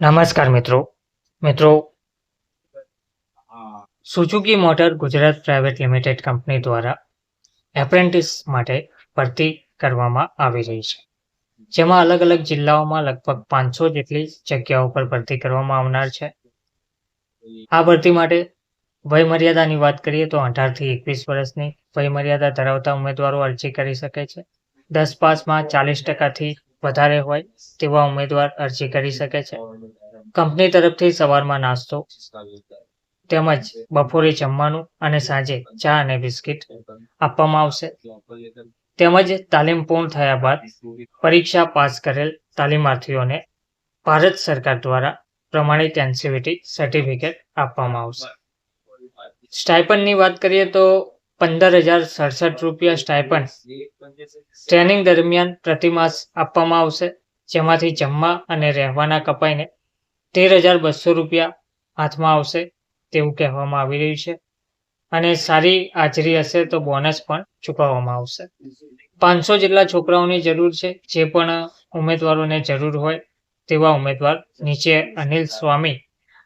નમસ્કાર મિત્રો Suzuki motor Gujarat private limited company દ્વારા એપ્રેન્ટિસ માટે ભરતી કરવામાં આવી રહી છે, જેમાં અલગ અલગ જિલ્લાઓમાં લગભગ 500 જેટલી જગ્યાઓ પર ભરતી કરવામાં આવનાર છે. આ ભરતી માટે વયમર્યાદાની વાત કરીએ તો 18 થી 21 વર્ષની વયમર્યાદા ધરાવતા ઉમેદવારો અરજી કરી શકે છે. 10 પાસમાં 40% વધારે હોય તેવા ઉમેદવાર અરજી કરી શકે છે. કંપની તરફથી સવારમાં નાસ્તો તેમજ બપોરે જમવાનું અને સાંજે ચા અને બિસ્કિટ આપવામાં આવશે. તેમજ તાલીમ પૂર્ણ થયા બાદ પરીક્ષા પાસ કરેલ તાલીમાર્થીઓને ભારત સરકાર દ્વારા પ્રમાણિત એનસીવીટી સર્ટિફિકેટ આપવામાં આવશે. સ્ટાઇપન્ડની વાત કરીએ તો 15,067 રૂપિયા સ્ટાઇપન્ડ ટ્રેનિંગ દરમિયાન પ્રતિમાસ આપવામાં આવશે, જેમાંથી જમવા અને રહેવાના કપાઈને 13,200 રૂપિયા હાથમાં આવશે તેવું કહેવામાં આવી રહ્યું છે. અને સારી હાજરી હશે તો બોનસ પણ ચૂકવવામાં આવશે. 500 જેટલા છોકરાઓની જરૂર છે. જે પણ ઉમેદવારોને જરૂર હોય તેવા ઉમેદવાર નીચે અનિલ સ્વામી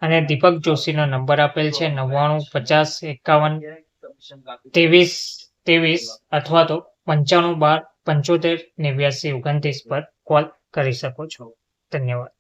અને દીપક જોશીનો નંબર આપેલ છે 9950512323 અથવા તો 9512758929 પર કોલ કરી શકો છો. ધન્યવાદ.